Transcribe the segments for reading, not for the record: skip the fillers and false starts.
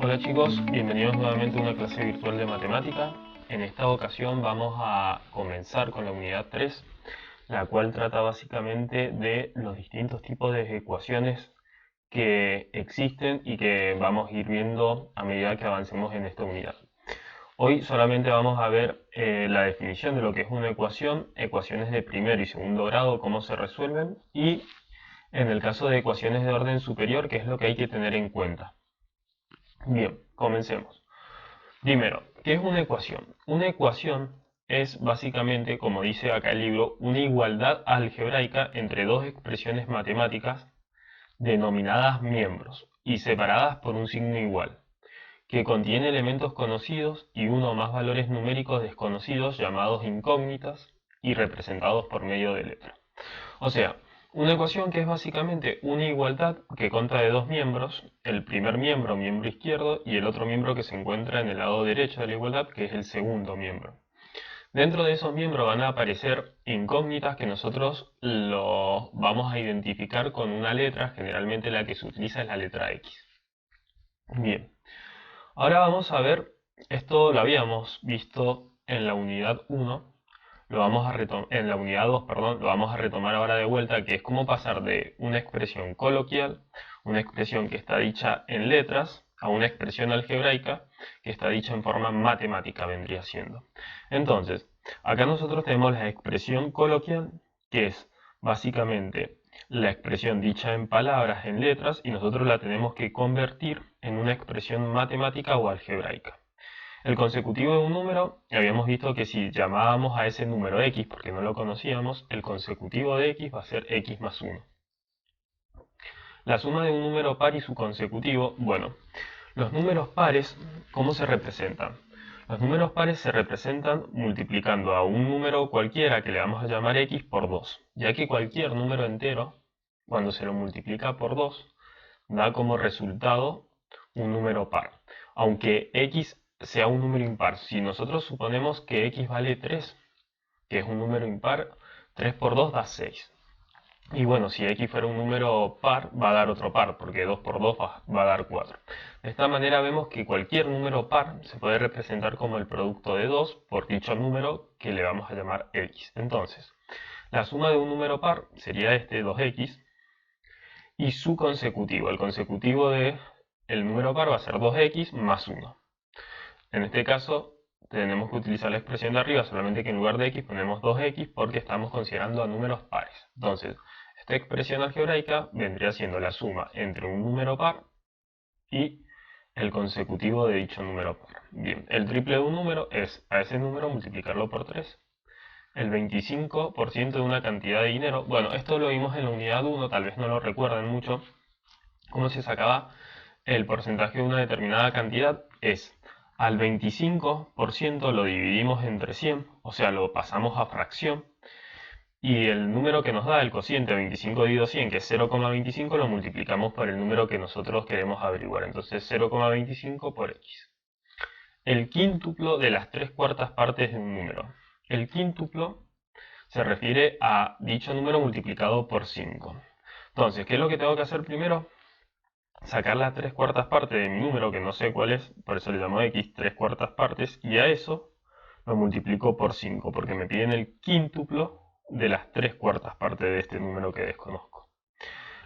Hola chicos, bienvenidos nuevamente a una clase virtual de matemática. En esta ocasión vamos a comenzar con la unidad 3, la cual trata básicamente de los distintos tipos de ecuaciones que existen y que vamos a ir viendo a medida que avancemos en esta unidad. Hoy solamente vamos a ver la definición de lo que es una ecuación, ecuaciones de primer y segundo grado, cómo se resuelven, y en el caso de ecuaciones de orden superior, qué es lo que hay que tener en cuenta. Bien, comencemos. Primero, ¿qué es una ecuación? Una ecuación es básicamente, como dice acá el libro, una igualdad algebraica entre dos expresiones matemáticas denominadas miembros y separadas por un signo igual, que contiene elementos conocidos y uno o más valores numéricos desconocidos llamados incógnitas y representados por medio de letra. O sea, una ecuación que es básicamente una igualdad que consta de dos miembros, el primer miembro, miembro izquierdo, y el otro miembro que se encuentra en el lado derecho de la igualdad, que es el segundo miembro. Dentro de esos miembros van a aparecer incógnitas que nosotros lo vamos a identificar con una letra, generalmente la que se utiliza es la letra X. Bien, ahora vamos a ver, esto lo habíamos visto en la unidad 1, en la unidad 2, perdón, lo vamos a retomar ahora de vuelta, que es cómo pasar de una expresión coloquial, una expresión que está dicha en letras, a una expresión algebraica que está dicha en forma matemática, vendría siendo. Entonces, acá nosotros tenemos la expresión coloquial, que es básicamente la expresión dicha en palabras, en letras, y nosotros la tenemos que convertir en una expresión matemática o algebraica. El consecutivo de un número, habíamos visto que si llamábamos a ese número x porque no lo conocíamos, el consecutivo de x va a ser x más 1. La suma de un número par y su consecutivo, bueno, los números pares, ¿cómo se representan? Los números pares se representan multiplicando a un número cualquiera que le vamos a llamar x por 2, ya que cualquier número entero, cuando se lo multiplica por 2, da como resultado un número par. Aunque x sea un número impar, si nosotros suponemos que x vale 3, que es un número impar, 3 por 2 da 6. Y bueno, si x fuera un número par, va a dar otro par, porque 2 por 2 va a dar 4. De esta manera vemos que cualquier número par se puede representar como el producto de 2 por dicho número que le vamos a llamar x. Entonces, la suma de un número par sería este 2x, y su consecutivo, el consecutivo de el número par va a ser 2x más 1. En este caso tenemos que utilizar la expresión de arriba, solamente que en lugar de x ponemos 2x porque estamos considerando a números pares. Entonces, esta expresión algebraica vendría siendo la suma entre un número par y el consecutivo de dicho número par. Bien, el triple de un número es a ese número multiplicarlo por 3. El 25% de una cantidad de dinero. Bueno, esto lo vimos en la unidad 1, tal vez no lo recuerden mucho. ¿Cómo se sacaba el porcentaje de una determinada cantidad? Es al 25% lo dividimos entre 100, o sea, lo pasamos a fracción. Y el número que nos da el cociente 25 dividido 100, que es 0,25, lo multiplicamos por el número que nosotros queremos averiguar. Entonces 0,25 por x. El quíntuplo de las 3/4 partes de un número. El quíntuplo se refiere a dicho número multiplicado por 5. Entonces, ¿qué es lo que tengo que hacer primero? Sacar las 3/4 partes de mi número, que no sé cuál es, por eso le llamo x, 3/4 partes, y a eso lo multiplico por 5, porque me piden el quíntuplo de las 3/4 partes de este número que desconozco.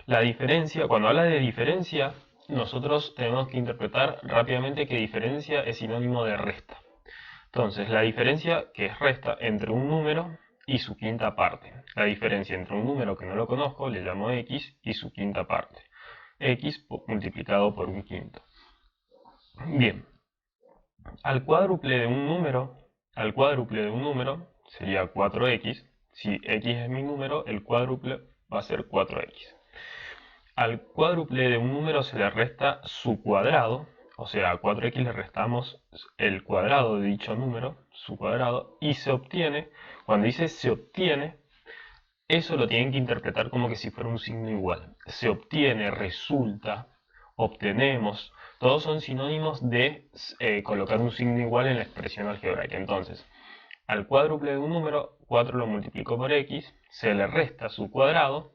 La diferencia, cuando habla de diferencia, nosotros tenemos que interpretar rápidamente que diferencia es sinónimo de resta. Entonces, la diferencia, que es resta, entre un número y su quinta parte. La diferencia entre un número que no lo conozco, le llamo x, y su quinta parte. X multiplicado por un quinto. Bien, al cuádruple de un número sería 4x. Si x es mi número, el cuádruple va a ser 4x. Al cuádruple de un número se le resta su cuadrado, o sea, a 4x le restamos el cuadrado de dicho número, su cuadrado, y se obtiene, cuando dice se obtiene, eso lo tienen que interpretar como que si fuera un signo igual. Se obtiene, resulta, obtenemos, todos son sinónimos de colocar un signo igual en la expresión algebraica. Entonces, al cuádruple de un número, 4 lo multiplico por x, se le resta su cuadrado,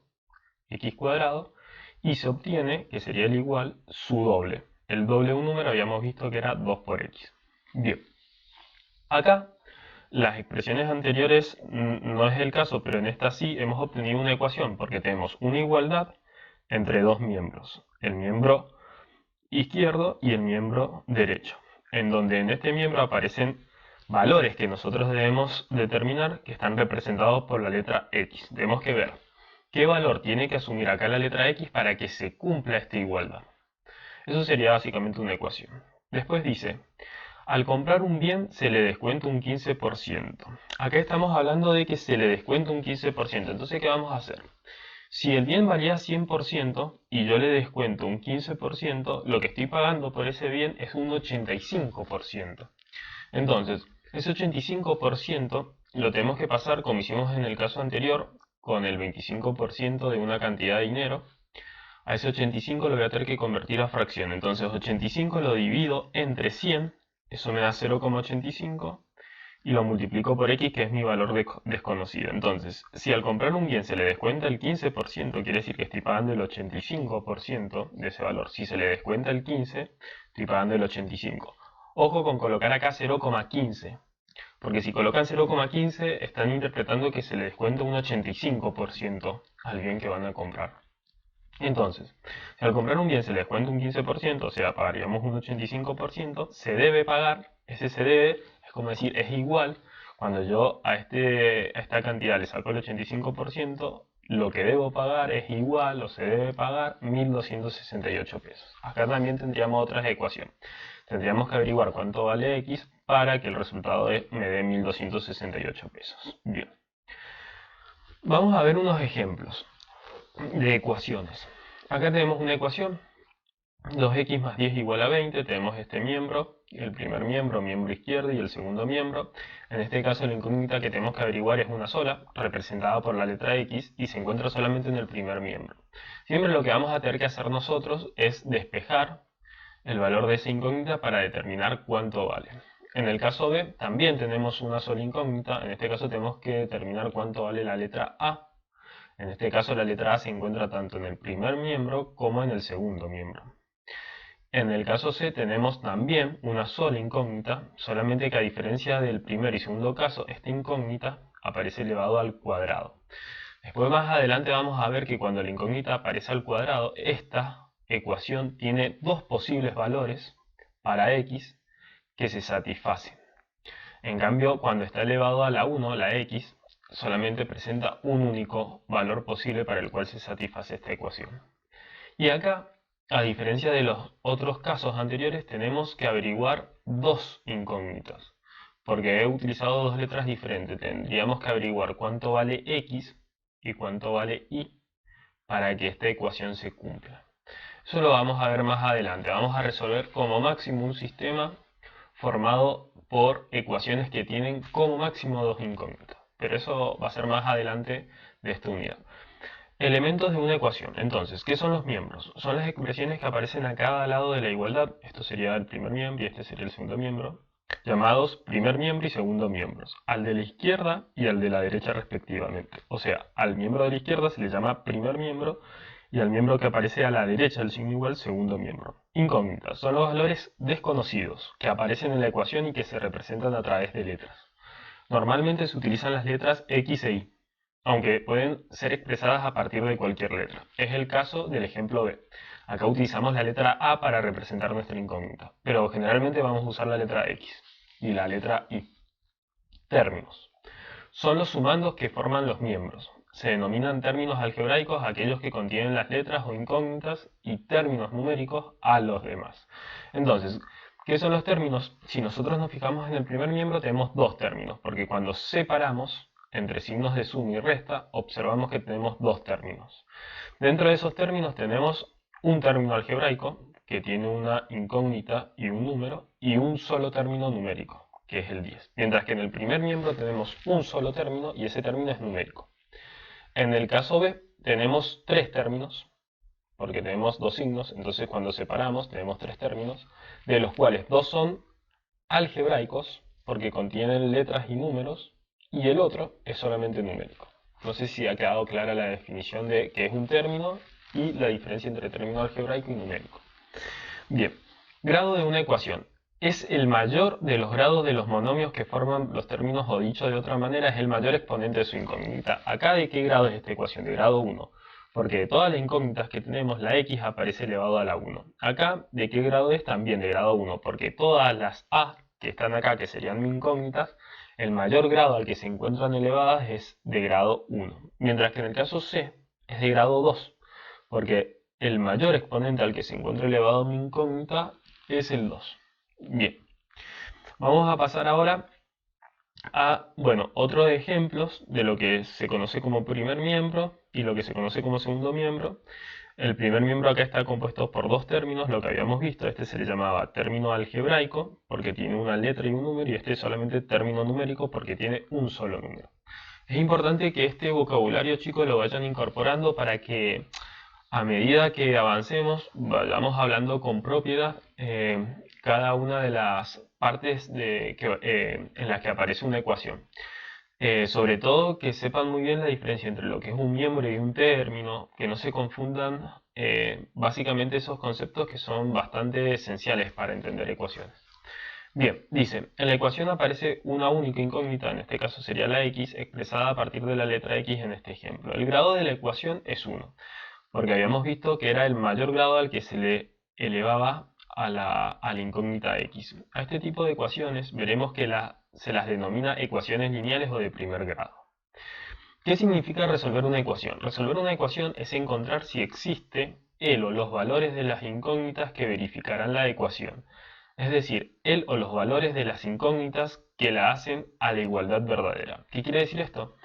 x cuadrado, y se obtiene, que sería el igual, su doble. el doble de un número habíamos visto que era 2 por x. Bien, acá las expresiones anteriores no es el caso, pero en esta sí hemos obtenido una ecuación porque tenemos una igualdad entre dos miembros, el miembro izquierdo y el miembro derecho, en donde en este miembro aparecen valores que nosotros debemos determinar que están representados por la letra X. Tenemos que ver qué valor tiene que asumir acá la letra X para que se cumpla esta igualdad. Eso sería básicamente una ecuación. Después dice, al comprar un bien se le descuenta un 15%. Acá estamos hablando de que se le descuenta un 15%. Entonces, ¿qué vamos a hacer? Si el bien valía 100% y yo le descuento un 15%, lo que estoy pagando por ese bien es un 85%. Entonces, ese 85% lo tenemos que pasar, como hicimos en el caso anterior, con el 25% de una cantidad de dinero. A ese 85 lo voy a tener que convertir a fracción. Entonces 85 lo divido entre 100, eso me da 0,85, y lo multiplico por x, que es mi valor desconocido. Entonces, si al comprar un bien se le descuenta el 15%, quiere decir que estoy pagando el 85% de ese valor. Si se le descuenta el 15%, estoy pagando el 85%. Ojo con colocar acá 0,15, porque si colocan 0,15 están interpretando que se le descuenta un 85% al bien que van a comprar. Entonces, si al comprar un bien se le descuenta un 15%, o sea, pagaríamos un 85%, se debe pagar, ese se debe, es como decir, es igual, cuando yo a esta cantidad le saco el 85%, lo que debo pagar es igual, o se debe pagar, 1.268 pesos. Acá también tendríamos otra ecuación. Tendríamos que averiguar cuánto vale x para que el resultado me dé 1.268 pesos. Bien. Vamos a ver unos ejemplos de ecuaciones. Acá tenemos una ecuación, 2x más 10 igual a 20, tenemos este miembro, el primer miembro, miembro izquierdo, y el segundo miembro. En este caso la incógnita que tenemos que averiguar es una sola, representada por la letra x, y se encuentra solamente en el primer miembro. Siempre lo que vamos a tener que hacer nosotros es despejar el valor de esa incógnita para determinar cuánto vale. En el caso B también tenemos una sola incógnita, en este caso tenemos que determinar cuánto vale la letra A. En este caso la letra A se encuentra tanto en el primer miembro como en el segundo miembro. En el caso C tenemos también una sola incógnita, solamente que a diferencia del primer y segundo caso, esta incógnita aparece elevado al cuadrado. Después más adelante vamos a ver que cuando la incógnita aparece al cuadrado, esta ecuación tiene dos posibles valores para x que se satisfacen. En cambio, cuando está elevado a la 1, la x, solamente presenta un único valor posible para el cual se satisface esta ecuación. Y acá, a diferencia de los otros casos anteriores, tenemos que averiguar dos incógnitas, porque he utilizado dos letras diferentes. Tendríamos que averiguar cuánto vale x y cuánto vale y para que esta ecuación se cumpla. Eso lo vamos a ver más adelante. Vamos a resolver como máximo un sistema formado por ecuaciones que tienen como máximo dos incógnitas, pero eso va a ser más adelante de esta unidad. Elementos de una ecuación. Entonces, ¿qué son los miembros? Son las expresiones que aparecen a cada lado de la igualdad. Esto sería el primer miembro y este sería el segundo miembro, llamados primer miembro y segundo miembros, al de la izquierda y al de la derecha respectivamente. O sea, al miembro de la izquierda se le llama primer miembro y al miembro que aparece a la derecha del signo igual, segundo miembro. Incógnitas son los valores desconocidos que aparecen en la ecuación y que se representan a través de letras. Normalmente se utilizan las letras X e Y, aunque pueden ser expresadas a partir de cualquier letra. Es el caso del ejemplo B. Acá utilizamos la letra A para representar nuestra incógnita, pero generalmente vamos a usar la letra X y la letra Y. Términos. Son los sumandos que forman los miembros. Se denominan términos algebraicos a aquellos que contienen las letras o incógnitas y términos numéricos a los demás. Entonces, ¿qué son los términos? Si nosotros nos fijamos en el primer miembro tenemos dos términos, porque cuando separamos entre signos de suma y resta, observamos que tenemos dos términos. Dentro de esos términos tenemos un término algebraico, que tiene una incógnita y un número, y un solo término numérico, que es el 10. Mientras que en el primer miembro tenemos un solo término y ese término es numérico. En el caso B tenemos tres términos, porque tenemos dos signos, entonces cuando separamos tenemos tres términos, de los cuales dos son algebraicos, porque contienen letras y números, y el otro es solamente numérico. No sé si ha quedado clara la definición de qué es un término y la diferencia entre término algebraico y numérico. Bien, Grado de una ecuación. Es el mayor de los grados de los monomios que forman los términos, o dicho de otra manera, es el mayor exponente de su incógnita. ¿Acá de qué grado es esta ecuación? De grado 1. Porque de todas las incógnitas que tenemos, la x aparece elevado a la 1. Acá, ¿de qué grado es? También de grado 1. Porque todas las a que están acá, que serían mi incógnitas, el mayor grado al que se encuentran elevadas es de grado 1. Mientras que en el caso C es de grado 2. Porque el mayor exponente al que se encuentra elevado mi incógnita es el 2. Bien, vamos a pasar ahora a, bueno, otros ejemplos de lo que se conoce como primer miembro y lo que se conoce como segundo miembro. El primer miembro acá está compuesto por dos términos, lo que habíamos visto. Este se le llamaba término algebraico porque tiene una letra y un número, y este es solamente término numérico porque tiene un solo número. Es importante que este vocabulario, chicos, lo vayan incorporando para que a medida que avancemos vayamos hablando con propiedad cada una de las partes en las que aparece una ecuación. Sobre todo que sepan muy bien la diferencia entre lo que es un miembro y un término, que no se confundan básicamente esos conceptos que son bastante esenciales para entender ecuaciones. Bien, dice, en la ecuación aparece una única incógnita, en este caso sería la x, expresada a partir de la letra x en este ejemplo. El grado de la ecuación es 1, porque habíamos visto que era el mayor grado al que se le elevaba a la incógnita x. A este tipo de ecuaciones veremos que se las denomina ecuaciones lineales o de primer grado. ¿Qué significa resolver una ecuación? Resolver una ecuación es encontrar si existe el o los valores de las incógnitas que verificarán la ecuación. Es decir, el o los valores de las incógnitas que la hacen a la igualdad verdadera. ¿Qué quiere decir esto?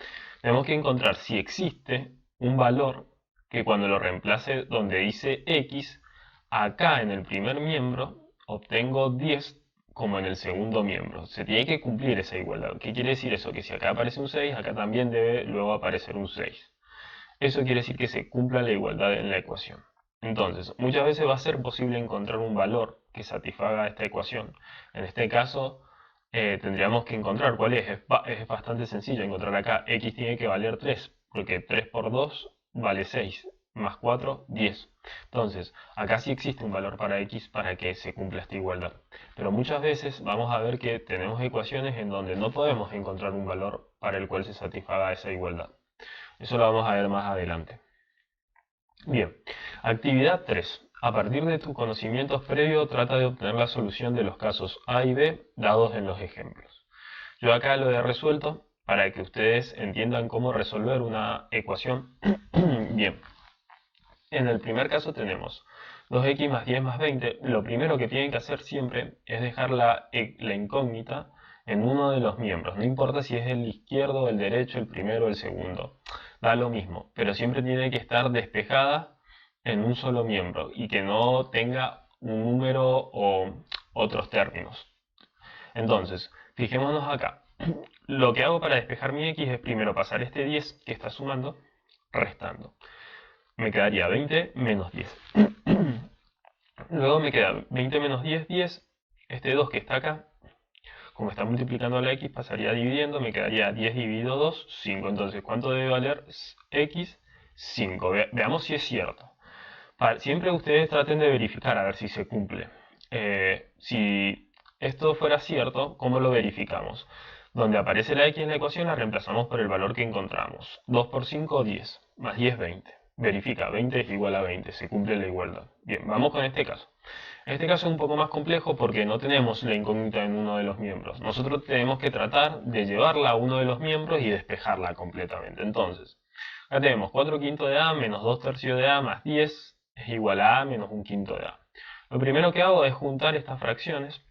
Tenemos que encontrar si existe un valor que cuando lo reemplace donde dice x, acá en el primer miembro obtengo 10 como en el segundo miembro. Se tiene que cumplir esa igualdad. ¿Qué quiere decir eso? Que si acá aparece un 6, acá también debe luego aparecer un 6. Eso quiere decir que se cumpla la igualdad en la ecuación. Entonces, muchas veces va a ser posible encontrar un valor que satisfaga esta ecuación. En este caso, tendríamos que encontrar cuál es. Es bastante sencillo encontrar acá. X tiene que valer 3, porque 3 por 2 vale 6, más 4, 10. Entonces, acá sí existe un valor para X para que se cumpla esta igualdad. Pero muchas veces vamos a ver que tenemos ecuaciones en donde no podemos encontrar un valor para el cual se satisfaga esa igualdad. Eso lo vamos a ver más adelante. Bien, actividad 3. A partir de tus conocimientos previos, trata de obtener la solución de los casos A y B dados en los ejemplos. Yo acá lo he resuelto para que ustedes entiendan cómo resolver una ecuación. Bien, en el primer caso tenemos 2x más 10 más 20. Lo primero que tienen que hacer siempre es dejar la incógnita en uno de los miembros. No importa si es el izquierdo, el derecho, el primero o el segundo. Da lo mismo, pero siempre tiene que estar despejada en un solo miembro y que no tenga un número o otros términos. Entonces, fijémonos acá. Lo que hago para despejar mi x es primero pasar este 10 que está sumando, restando. Me quedaría 20 menos 10. Luego me queda 20 menos 10, 10. Este 2 que está acá, como está multiplicando la x, pasaría dividiendo. Me quedaría 10 dividido 2, 5. Entonces, ¿cuánto debe valer x? 5. Veamos si es cierto. Siempre ustedes traten de verificar a ver si se cumple. Si esto fuera cierto, ¿cómo lo verificamos? Donde aparece la x en la ecuación la reemplazamos por el valor que encontramos. 2 por 5, 10. Más 10, 20. Verifica, 20 es igual a 20, se cumple la igualdad. Bien, vamos con este caso. Este caso es un poco más complejo porque no tenemos la incógnita en uno de los miembros. Nosotros tenemos que tratar de llevarla a uno de los miembros y despejarla completamente. Entonces, acá tenemos 4 quintos de A menos 2 tercios de A más 10 es igual a A menos 1 quinto de A. Lo primero que hago es juntar estas fracciones.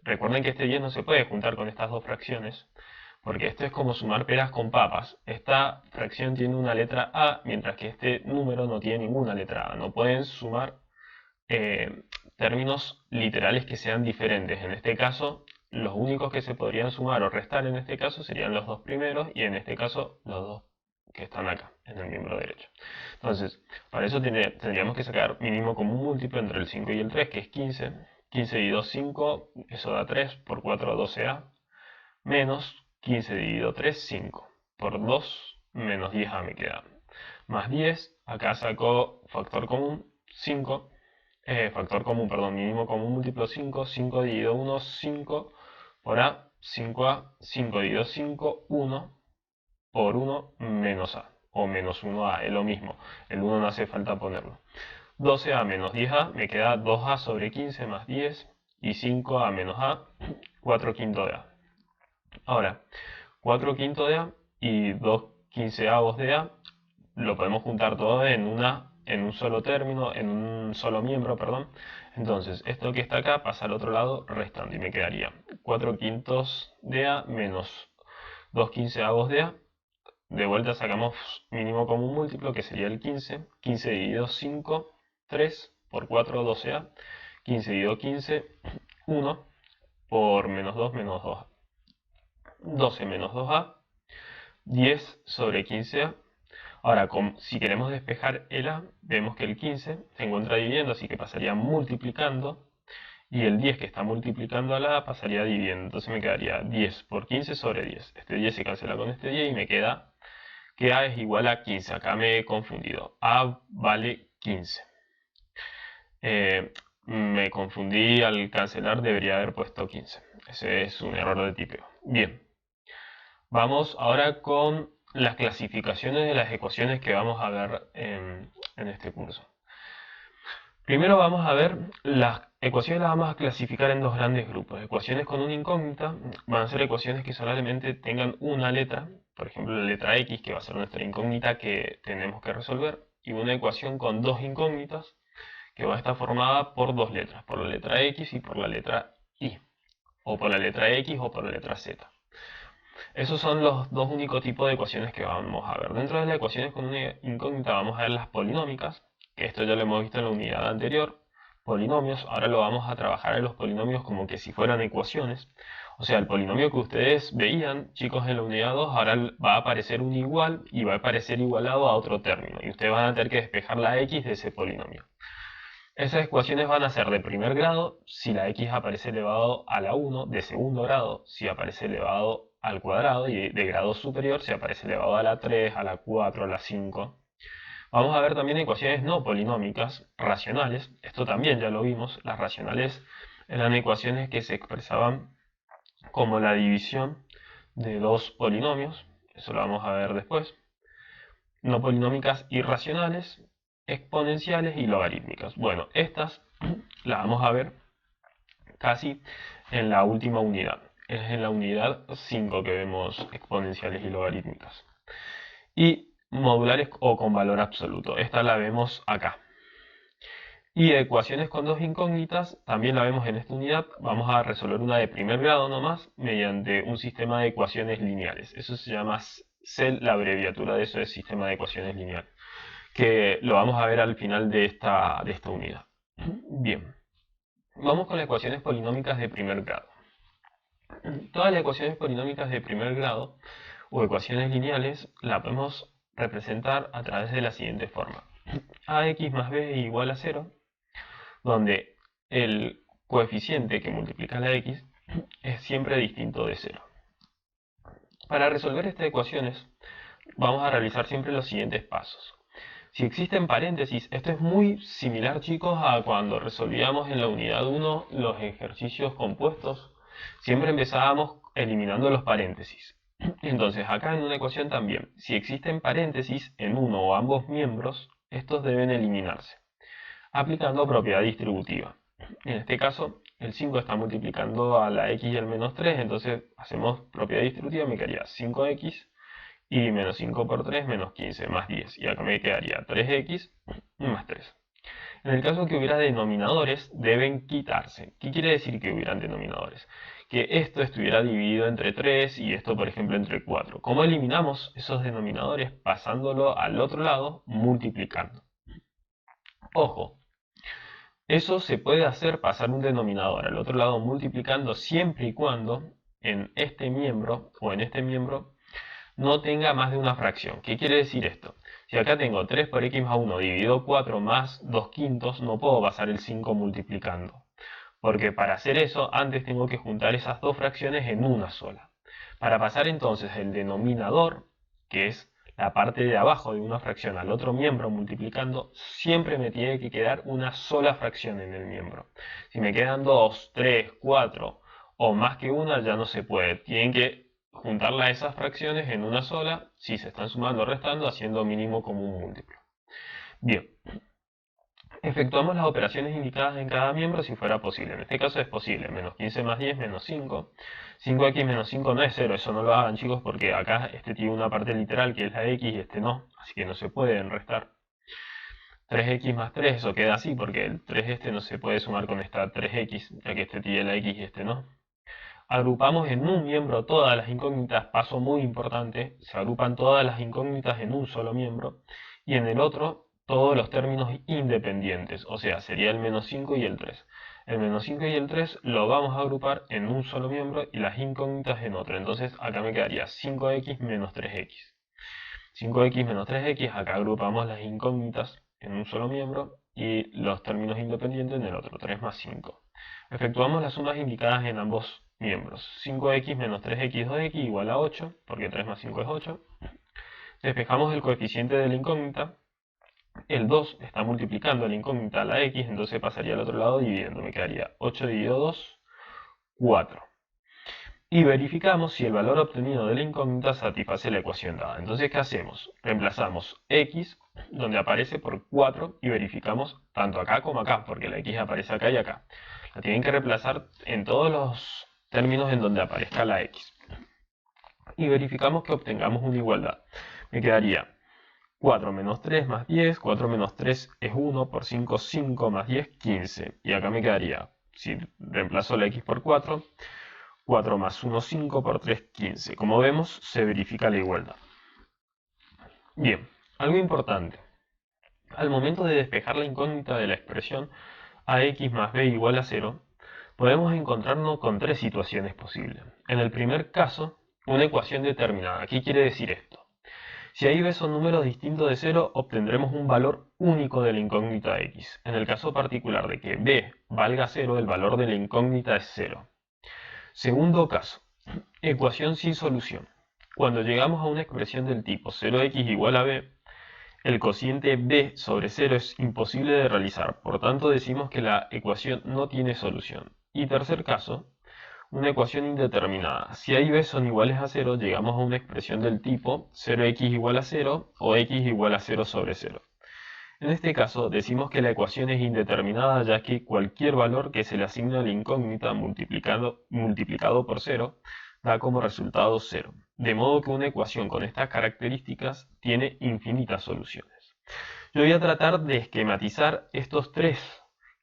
Recuerden que este 10 no se puede juntar con estas dos fracciones, porque esto es como sumar peras con papas. Esta fracción tiene una letra A, mientras que este número no tiene ninguna letra A. No pueden sumar términos literales que sean diferentes. En este caso, los únicos que se podrían sumar o restar en este caso serían los dos primeros, y en este caso los dos que están acá, en el miembro derecho. Entonces, para eso tendríamos que sacar mínimo común múltiplo entre el 5 y el 3, que es 15. 15 dividido 5, eso da 3, por 4, 12A, menos 15 dividido 3, 5. Por 2, menos 10A me queda. Más 10, acá saco factor común, 5. factor común, perdón, mínimo común múltiplo 5, 5 dividido 1, 5 por A, 5A, 5 dividido 5, 1 por 1 menos A, o menos 1A, es lo mismo, el 1 no hace falta ponerlo. 12A menos 10A, me queda 2A sobre 15 más 10, y 5A menos A, 4 quintos de A. Ahora, 4 quintos de A y 2 quinceavos de A, lo podemos juntar todo en un solo término, en un solo miembro, perdón. Entonces, esto que está acá pasa al otro lado restando y me quedaría 4 quintos de A menos 2 quinceavos de A. De vuelta sacamos mínimo común múltiplo, que sería el 15. 15 dividido 5, 3 por 4, 12A. 15 dividido 15, 1 por menos 2, menos 2A. 12 menos 2A, 10 sobre 15A. Ahora, si queremos despejar el A, vemos que el 15 se encuentra dividiendo, así que pasaría multiplicando. Y el 10 que está multiplicando a la A pasaría dividiendo. Entonces me quedaría 10 por 15 sobre 10. Este 10 se cancela con este 10 y me queda que A es igual a 15. Acá me he confundido. A vale 15. Me confundí al cancelar, debería haber puesto 15. Ese es un error de tipeo. Bien. Vamos ahora con las clasificaciones de las ecuaciones que vamos a ver en este curso. Primero vamos a ver las ecuaciones, las vamos a clasificar en dos grandes grupos. Ecuaciones con una incógnita van a ser ecuaciones que solamente tengan una letra, por ejemplo la letra X, que va a ser nuestra incógnita que tenemos que resolver, y una ecuación con dos incógnitas que va a estar formada por dos letras, por la letra X y por la letra Y, o por la letra X o por la letra Z. Esos son los dos únicos tipos de ecuaciones que vamos a ver. Dentro de las ecuaciones con una incógnita vamos a ver las polinómicas, que esto ya lo hemos visto en la unidad anterior. Polinomios, ahora lo vamos a trabajar en los polinomios como que si fueran ecuaciones. O sea, el polinomio que ustedes veían, chicos, en la unidad 2, ahora va a aparecer un igual y va a aparecer igualado a otro término. Y ustedes van a tener que despejar la x de ese polinomio. Esas ecuaciones van a ser de primer grado si la x aparece elevado a la 1, de segundo grado si aparece elevado al cuadrado, y de grado superior si aparece elevado a la 3, a la 4, a la 5. Vamos a ver también ecuaciones no polinómicas, racionales. Esto también ya lo vimos. Las racionales eran ecuaciones que se expresaban como la división de dos polinomios. Eso lo vamos a ver después. No polinómicas irracionales, exponenciales y logarítmicas. Bueno, estas las vamos a ver casi en la última unidad. Es en la unidad 5 que vemos exponenciales y logarítmicas. Y modulares o con valor absoluto. Esta la vemos acá. Y ecuaciones con dos incógnitas también la vemos en esta unidad. Vamos a resolver una de primer grado nomás mediante un sistema de ecuaciones lineales. Eso se llama SEL, la abreviatura de eso es sistema de ecuaciones lineales, que lo vamos a ver al final de esta unidad. Bien, vamos con las ecuaciones polinómicas de primer grado. Todas las ecuaciones polinómicas de primer grado o ecuaciones lineales la podemos representar a través de la siguiente forma. Ax más b igual a 0, donde el coeficiente que multiplica la x es siempre distinto de 0. Para resolver estas ecuaciones vamos a realizar siempre los siguientes pasos. Si existen paréntesis, esto es muy similar, chicos, a cuando resolvíamos en la unidad 1 los ejercicios compuestos. Siempre empezábamos eliminando los paréntesis. Entonces, acá en una ecuación también, si existen paréntesis en uno o ambos miembros, estos deben eliminarse, aplicando propiedad distributiva. En este caso, el 5 está multiplicando a la x y el menos 3, entonces hacemos propiedad distributiva, me quedaría 5x y menos 5 por 3, menos 15, más 10. Y acá me quedaría 3x más 3. En el caso que hubiera denominadores, deben quitarse. ¿Qué quiere decir que hubieran denominadores? Que esto estuviera dividido entre 3 y esto, por ejemplo, entre 4. ¿Cómo eliminamos esos denominadores? Pasándolo al otro lado, multiplicando. Ojo, eso se puede hacer, pasar un denominador al otro lado multiplicando, siempre y cuando en este miembro o en este miembro no tenga más de una fracción. ¿Qué quiere decir esto? Si acá tengo 3 por x más 1 dividido 4 más 2 quintos, no puedo pasar el 5 multiplicando. Porque para hacer eso, antes tengo que juntar esas dos fracciones en una sola. Para pasar entonces el denominador, que es la parte de abajo de una fracción al otro miembro multiplicando, siempre me tiene que quedar una sola fracción en el miembro. Si me quedan 2, 3, 4 o más que una, ya no se puede. Tienen que juntarlas esas fracciones en una sola, si se están sumando o restando, haciendo mínimo común múltiplo. Bien. Efectuamos las operaciones indicadas en cada miembro si fuera posible. En este caso es posible. Menos 15 más 10 menos 5. 5x menos 5 no es 0. Eso no lo hagan, chicos, porque acá este tiene una parte literal que es la x y este no. Así que no se pueden restar. 3x más 3, eso queda así porque el 3 este no se puede sumar con esta 3x, ya que este tiene la x y este no. Agrupamos en un miembro todas las incógnitas. Paso muy importante. Se agrupan todas las incógnitas en un solo miembro. Y en el otro todos los términos independientes, o sea, sería el menos 5 y el 3. El menos 5 y el 3 lo vamos a agrupar en un solo miembro y las incógnitas en otro. Entonces acá me quedaría 5x menos 3x. 5x menos 3x, acá agrupamos las incógnitas en un solo miembro y los términos independientes en el otro, 3 más 5. Efectuamos las sumas indicadas en ambos miembros. 5x menos 3x 2x igual a 8, porque 3 más 5 es 8. Despejamos el coeficiente de la incógnita. El 2 está multiplicando la incógnita a la x, entonces pasaría al otro lado dividiendo. Me quedaría 8 dividido 2, 4. Y verificamos si el valor obtenido de la incógnita satisface la ecuación dada. Entonces, ¿qué hacemos? Reemplazamos x, donde aparece, por 4 y verificamos tanto acá como acá, porque la x aparece acá y acá. La tienen que reemplazar en todos los términos en donde aparezca la x. Y verificamos que obtengamos una igualdad. Me quedaría 4 menos 3 más 10, 4 menos 3 es 1, por 5, 5 más 10, 15. Y acá me quedaría, si reemplazo la x por 4, 4 más 1, 5, por 3, 15. Como vemos, se verifica la igualdad. Bien, algo importante. Al momento de despejar la incógnita de la expresión ax más b igual a 0, podemos encontrarnos con tres situaciones posibles. En el primer caso, una ecuación determinada. ¿Qué quiere decir esto? Si a y b son números distintos de 0, obtendremos un valor único de la incógnita x. En el caso particular de que b valga 0, el valor de la incógnita es 0. Segundo caso, ecuación sin solución. Cuando llegamos a una expresión del tipo 0x igual a b, el cociente b sobre 0 es imposible de realizar, por tanto decimos que la ecuación no tiene solución. Y tercer caso, una ecuación indeterminada. Si a y b son iguales a 0, llegamos a una expresión del tipo 0x igual a 0 o x igual a 0 sobre 0. En este caso, decimos que la ecuación es indeterminada, ya que cualquier valor que se le asigne a la incógnita multiplicado por 0 da como resultado 0. De modo que una ecuación con estas características tiene infinitas soluciones. Yo voy a tratar de esquematizar estos tres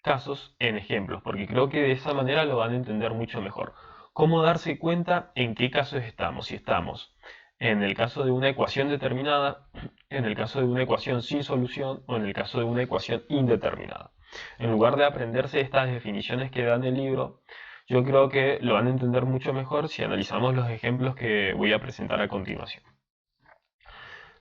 casos en ejemplos, porque creo que de esa manera lo van a entender mucho mejor. Cómo darse cuenta en qué casos estamos. Si estamos en el caso de una ecuación determinada, en el caso de una ecuación sin solución o en el caso de una ecuación indeterminada. En lugar de aprenderse estas definiciones que dan el libro, yo creo que lo van a entender mucho mejor si analizamos los ejemplos que voy a presentar a continuación.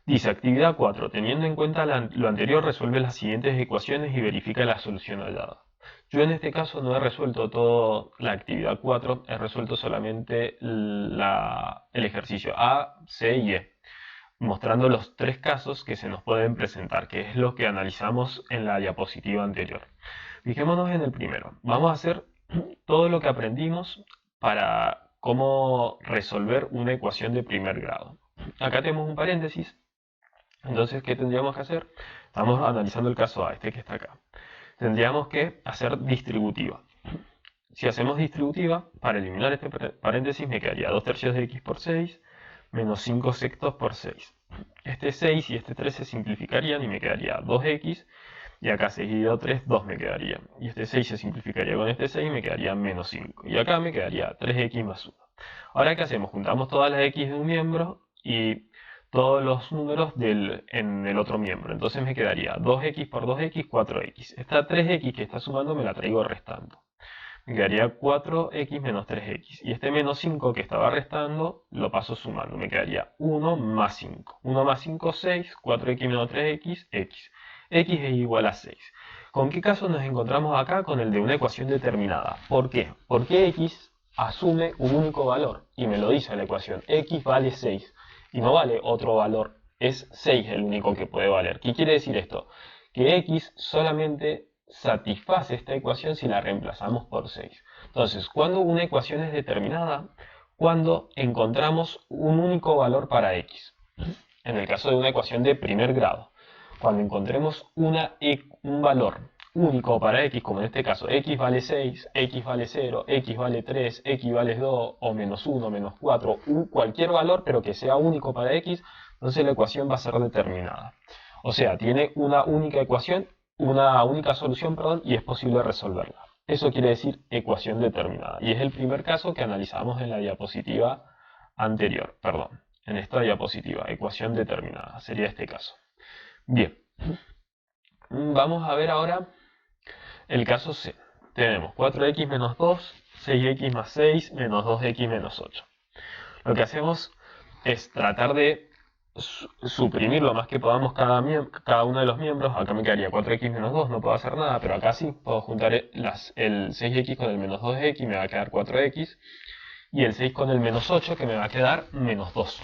Dice, actividad 4. Teniendo en cuenta lo anterior, resuelve las siguientes ecuaciones y verifica la solución hallada. Yo en este caso no he resuelto toda la actividad 4, he resuelto solamente el ejercicio A, C y E, mostrando los tres casos que se nos pueden presentar, que es lo que analizamos en la diapositiva anterior. Fijémonos en el primero. Vamos a hacer todo lo que aprendimos para cómo resolver una ecuación de primer grado. Acá tenemos un paréntesis. Entonces, ¿qué tendríamos que hacer? Estamos analizando el caso A, este que está acá. Tendríamos que hacer distributiva. Si hacemos distributiva, para eliminar este paréntesis me quedaría 2 tercios de x por 6 menos 5 sextos por 6. Este 6 y este 3 se simplificarían y me quedaría 2x, y acá 6 dividido 3, 2 me quedaría. Y este 6 se simplificaría con este 6 y me quedaría menos 5. Y acá me quedaría 3x más 1. Ahora, ¿qué hacemos? Juntamos todas las x de un miembro y todos los números en el otro miembro. Entonces me quedaría 2x por 2x, 4x. Esta 3x que está sumando me la traigo restando. Me quedaría 4x menos 3x. Y este menos 5 que estaba restando lo paso sumando. Me quedaría 1 más 5. 1 más 5, 6. 4x menos 3x, x. X es igual a 6. ¿Con qué caso nos encontramos acá? Con el de una ecuación determinada. ¿Por qué? Porque x asume un único valor. Y me lo dice la ecuación. X vale 6. Y no vale otro valor es 6 el único que puede valer. ¿Qué quiere decir esto? Que x solamente satisface esta ecuación si la reemplazamos por 6. Entonces, ¿cuándo una ecuación es determinada? Cuando encontramos un único valor para x. En el caso de una ecuación de primer grado, cuando encontremos un valor único para x, como en este caso, x vale 6, x vale 0, x vale 3, x vale 2, o menos 1, menos 4, cualquier valor, pero que sea único para x, entonces la ecuación va a ser determinada. O sea, tiene una única ecuación, una única solución, perdón, y es posible resolverla. Eso quiere decir ecuación determinada. Y es el primer caso que analizamos en la diapositiva anterior, perdón. En esta diapositiva, ecuación determinada, sería este caso. Bien, vamos a ver ahora el caso C. Tenemos 4x menos 2, 6x más 6, menos 2x menos 8. Lo que hacemos es tratar de suprimir lo más que podamos cada uno de los miembros. Acá me quedaría 4x menos 2, no puedo hacer nada, pero acá sí puedo juntar el 6x con el menos 2x, me va a quedar 4x, y el 6 con el menos 8, que me va a quedar menos 2.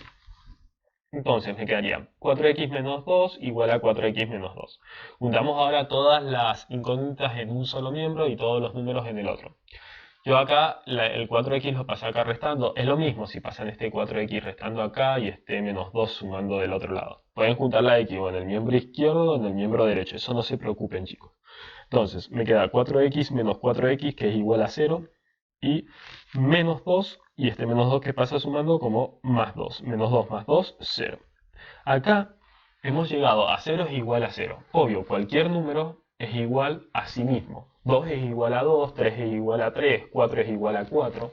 Entonces me quedaría 4x menos 2 igual a 4x menos 2. Juntamos ahora todas las incógnitas en un solo miembro y todos los números en el otro. Yo acá el 4x lo pasé acá restando. Es lo mismo si pasan este 4x restando acá y este menos 2 sumando del otro lado. Pueden juntar la x o en el miembro izquierdo o en el miembro derecho. Eso no se preocupen, chicos. Entonces me queda 4x menos 4x, que es igual a 0. Y menos 2, y este menos 2 que pasa sumando como más 2. Menos 2 más 2, 0. Acá hemos llegado a 0 es igual a 0. Obvio, cualquier número es igual a sí mismo. 2 es igual a 2, 3 es igual a 3, 4 es igual a 4.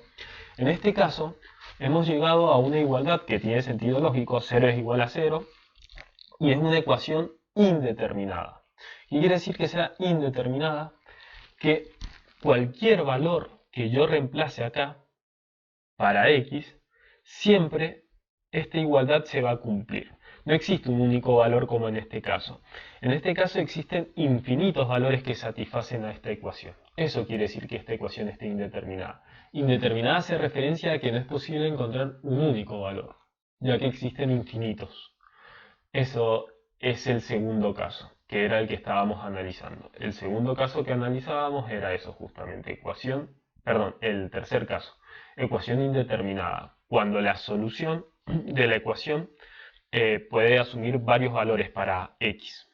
En este caso, hemos llegado a una igualdad que tiene sentido lógico. 0 es igual a 0, y es una ecuación indeterminada. ¿Qué quiere decir que sea indeterminada? Que cualquier valor que yo reemplace acá para x, siempre esta igualdad se va a cumplir. No existe un único valor como en este caso. En este caso existen infinitos valores que satisfacen a esta ecuación. Eso quiere decir que esta ecuación esté indeterminada. Indeterminada hace referencia a que no es posible encontrar un único valor, ya que existen infinitos. Eso es el segundo caso, que era el que estábamos analizando. El segundo caso que analizábamos era eso justamente, el tercer caso, ecuación indeterminada, cuando la solución de la ecuación puede asumir varios valores para x.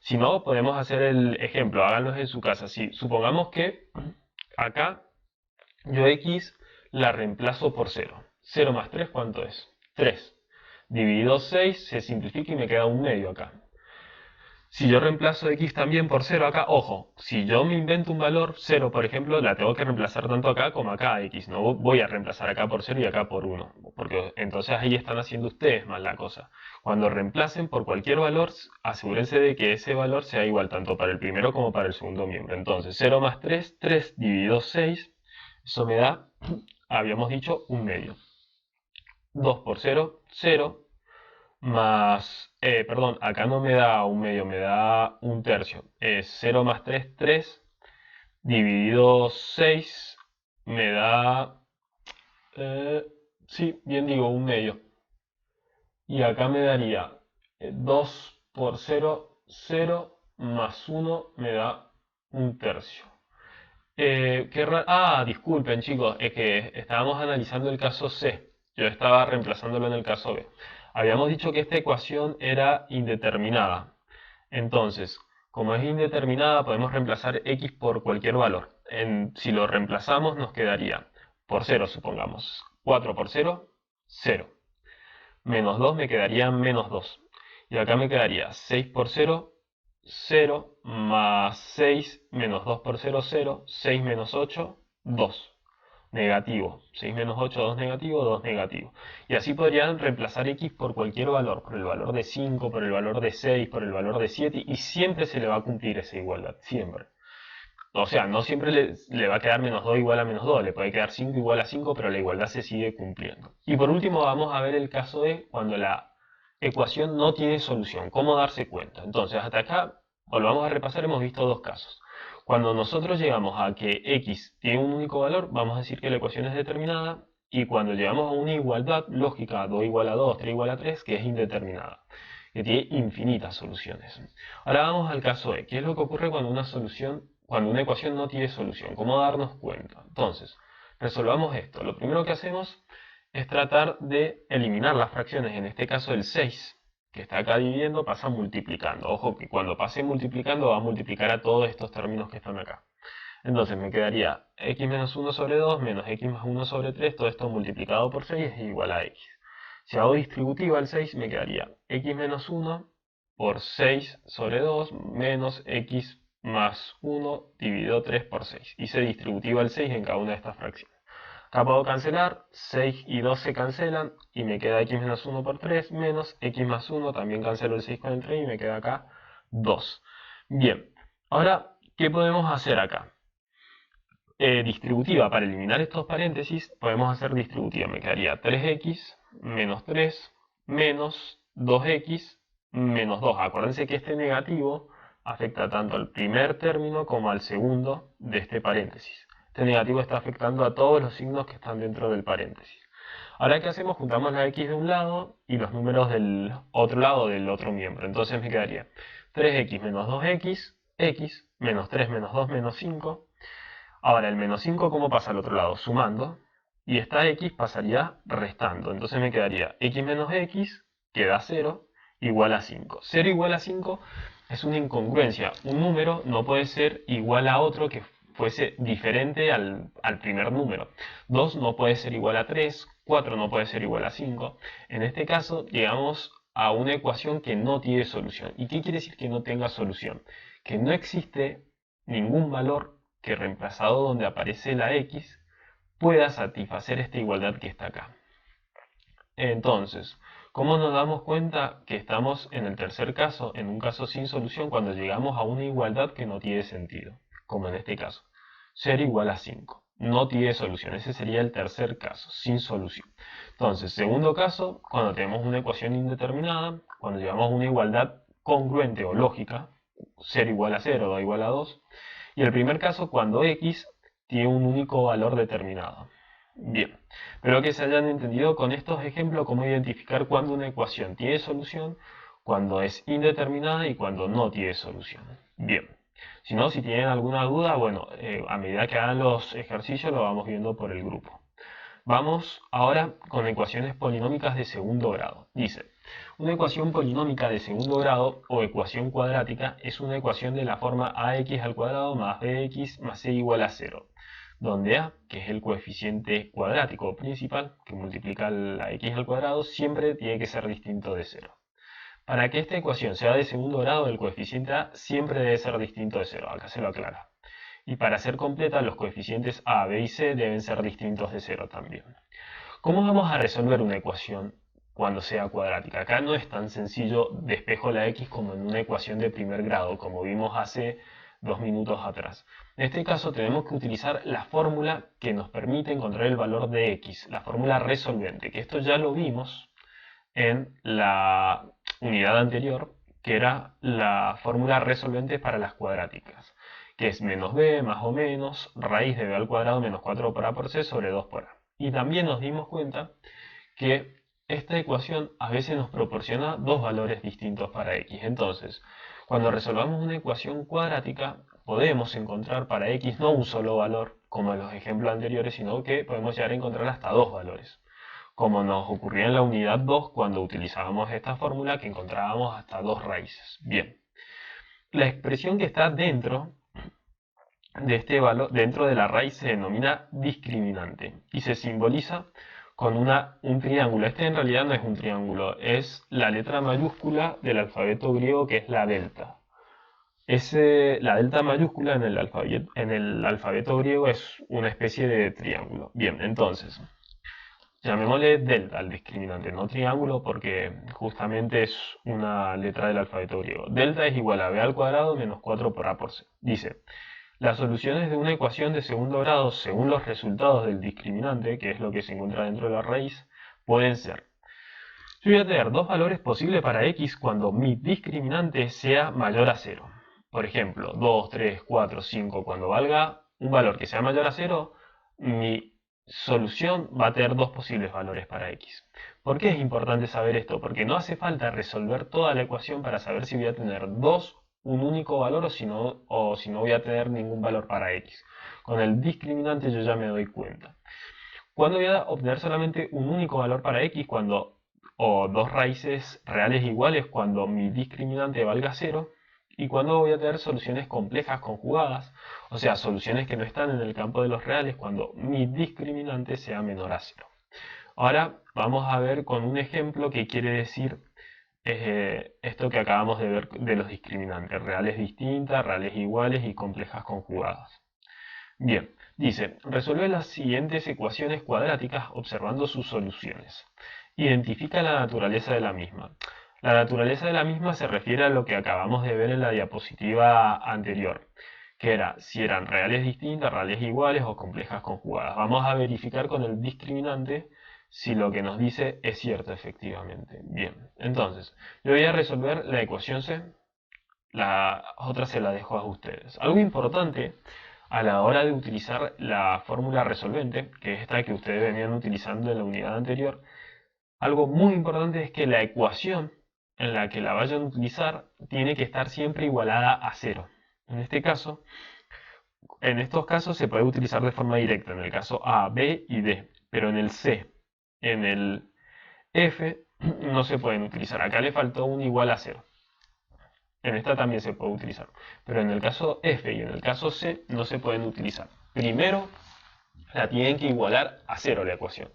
Si no, podemos hacer el ejemplo, háganlo en su casa. Si supongamos que acá yo x la reemplazo por 0. 0 más 3, ¿cuánto es? 3. Dividido 6, se simplifica y me queda un medio acá. Si yo reemplazo x también por 0 acá, ojo, si yo me invento un valor 0, por ejemplo, la tengo que reemplazar tanto acá como acá x. No voy a reemplazar acá por 0 y acá por 1, porque entonces ahí están haciendo ustedes mal la cosa. Cuando reemplacen por cualquier valor, asegúrense de que ese valor sea igual tanto para el primero como para el segundo miembro. Entonces 0 más 3, 3 dividido 6, eso me da, habíamos dicho, un medio. 2 por 0, 0. Más, acá no me da un medio, me da un tercio. Es 0 más 3, 3. Dividido 6 me da, sí, bien digo, un medio. Y acá me daría 2 por 0, 0, más 1 me da un tercio. Disculpen chicos, es que estábamos analizando el caso C. Yo estaba reemplazándolo en el caso B. Habíamos dicho que esta ecuación era indeterminada. Entonces, como es indeterminada, podemos reemplazar x por cualquier valor. Si lo reemplazamos, nos quedaría por 0, supongamos. 4 por 0, 0. Menos 2 me quedaría menos 2. Y acá me quedaría 6 por 0, 0, más 6 menos 2 por 0, 0, 6 menos 8, 2. Negativo. 6 menos 8, 2 negativo, 2 negativo. Y así podrían reemplazar x por cualquier valor, por el valor de 5, por el valor de 6, por el valor de 7, y siempre se le va a cumplir esa igualdad, siempre. O sea, no siempre le va a quedar menos 2 igual a menos 2, le puede quedar 5 igual a 5, pero la igualdad se sigue cumpliendo. Y por último vamos a ver el caso de cuando la ecuación no tiene solución, cómo darse cuenta. Entonces hasta acá, volvamos a repasar, hemos visto dos casos. Cuando nosotros llegamos a que x tiene un único valor, vamos a decir que la ecuación es determinada, y cuando llegamos a una igualdad lógica, 2 igual a 2, 3 igual a 3, que es indeterminada, que tiene infinitas soluciones. Ahora vamos al caso E. ¿Qué es lo que ocurre cuando una ecuación no tiene solución? ¿Cómo darnos cuenta? Entonces, resolvamos esto. Lo primero que hacemos es tratar de eliminar las fracciones, en este caso el 6, que está acá dividiendo, pasa multiplicando. Ojo que cuando pase multiplicando va a multiplicar a todos estos términos que están acá. Entonces me quedaría x menos 1 sobre 2 menos x más 1 sobre 3, todo esto multiplicado por 6 es igual a x. Si hago distributiva el 6 me quedaría x menos 1 por 6 sobre 2 menos x más 1 dividido 3 por 6. Hice distributiva el 6 en cada una de estas fracciones. Acá puedo cancelar, 6 y 2 se cancelan y me queda x menos 1 por 3 menos x más 1, también cancelo el 6 con el 3 y me queda acá 2. Bien, ahora, ¿qué podemos hacer acá? Distributiva, para eliminar estos paréntesis, podemos hacer distributiva. Me quedaría 3x menos 3 menos 2x menos 2. Acuérdense que este negativo afecta tanto al primer término como al segundo de este paréntesis. Este negativo está afectando a todos los signos que están dentro del paréntesis. Ahora, ¿qué hacemos? Juntamos la x de un lado y los números del otro lado del otro miembro. Entonces me quedaría 3x menos 2x, x menos 3 menos 2 menos 5. Ahora, el menos 5, ¿cómo pasa al otro lado? Sumando. Y esta x pasaría restando. Entonces me quedaría x menos x, queda 0, igual a 5. 0 igual a 5 es una incongruencia. Un número no puede ser igual a otro que fuese diferente al primer número. 2 no puede ser igual a 3, 4 no puede ser igual a 5. En este caso, llegamos a una ecuación que no tiene solución. ¿Y qué quiere decir que no tenga solución? Que no existe ningún valor que reemplazado donde aparece la x pueda satisfacer esta igualdad que está acá. Entonces, ¿cómo nos damos cuenta que estamos en el tercer caso, en un caso sin solución, cuando llegamos a una igualdad que no tiene sentido? Como en este caso, 0 igual a 5. No tiene solución. Ese sería el tercer caso, sin solución. Entonces, segundo caso, cuando tenemos una ecuación indeterminada, cuando llegamos a una igualdad congruente o lógica, 0 igual a 0, 2 igual a 2. Y el primer caso cuando x tiene un único valor determinado. Bien, espero que se hayan entendido con estos ejemplos cómo identificar cuando una ecuación tiene solución, cuando es indeterminada y cuando no tiene solución. Bien, si no, si tienen alguna duda, bueno, a medida que hagan los ejercicios lo vamos viendo por el grupo. Vamos ahora con ecuaciones polinómicas de segundo grado. Dice, una ecuación polinómica de segundo grado o ecuación cuadrática es una ecuación de la forma ax al cuadrado más bx más c igual a 0, donde a, que es el coeficiente cuadrático principal que multiplica la x al cuadrado, siempre tiene que ser distinto de 0. Para que esta ecuación sea de segundo grado, el coeficiente a siempre debe ser distinto de 0, acá se lo aclara. Y para ser completa, los coeficientes a, b y c deben ser distintos de 0 también. ¿Cómo vamos a resolver una ecuación cuando sea cuadrática? Acá no es tan sencillo, despejo la x como en una ecuación de primer grado, como vimos hace 2 minutos atrás. En este caso tenemos que utilizar la fórmula que nos permite encontrar el valor de x, la fórmula resolvente, que esto ya lo vimos en la unidad anterior, que era la fórmula resolvente para las cuadráticas, que es menos b más o menos raíz de b al cuadrado menos 4 por a por c sobre 2 por a. Y también nos dimos cuenta que esta ecuación a veces nos proporciona dos valores distintos para x. Entonces, cuando resolvamos una ecuación cuadrática, podemos encontrar para x no un solo valor, como en los ejemplos anteriores, sino que podemos llegar a encontrar hasta dos valores, como nos ocurría en la unidad 2 cuando utilizábamos esta fórmula que encontrábamos hasta dos raíces. Bien, la expresión que está dentro de este valor, dentro de la raíz, se denomina discriminante y se simboliza con un triángulo. Este en realidad no es un triángulo, es la letra mayúscula del alfabeto griego, que es la delta. La delta mayúscula en el alfabeto griego es una especie de triángulo. Bien, entonces, llamémosle delta al discriminante, no triángulo, porque justamente es una letra del alfabeto griego. Delta es igual a b al cuadrado menos 4 por a por c. Dice, las soluciones de una ecuación de segundo grado según los resultados del discriminante, que es lo que se encuentra dentro de la raíz, pueden ser: yo voy a tener dos valores posibles para x cuando mi discriminante sea mayor a 0. Por ejemplo, 2, 3, 4, 5, cuando valga un valor que sea mayor a 0, mi solución va a tener dos posibles valores para x. ¿Por qué es importante saber esto? Porque no hace falta resolver toda la ecuación para saber si voy a tener un único valor o si no voy a tener ningún valor para x. Con el discriminante yo ya me doy cuenta. ¿Cuándo voy a obtener solamente un único valor para x? O dos raíces reales iguales cuando mi discriminante valga 0. Y cuando voy a tener soluciones complejas conjugadas, o sea, soluciones que no están en el campo de los reales cuando mi discriminante sea menor a 0. Ahora vamos a ver con un ejemplo qué quiere decir esto que acabamos de ver de los discriminantes, reales distintas, reales iguales y complejas conjugadas. Bien, dice, resuelve las siguientes ecuaciones cuadráticas observando sus soluciones. Identifica la naturaleza de la misma. La naturaleza de la misma se refiere a lo que acabamos de ver en la diapositiva anterior, que era si eran reales distintas, reales iguales o complejas conjugadas. Vamos a verificar con el discriminante si lo que nos dice es cierto efectivamente. Bien, entonces, yo voy a resolver la ecuación C, la otra se la dejo a ustedes. Algo importante a la hora de utilizar la fórmula resolvente, que es esta que ustedes venían utilizando en la unidad anterior, algo muy importante es que la ecuación en la que la vayan a utilizar tiene que estar siempre igualada a 0. En estos casos se puede utilizar de forma directa, en el caso A, B y D, pero en el C, en el F, no se pueden utilizar. Acá le faltó un igual a 0. En esta también se puede utilizar, pero en el caso F y en el caso C no se pueden utilizar. Primero la tienen que igualar a 0 la ecuación.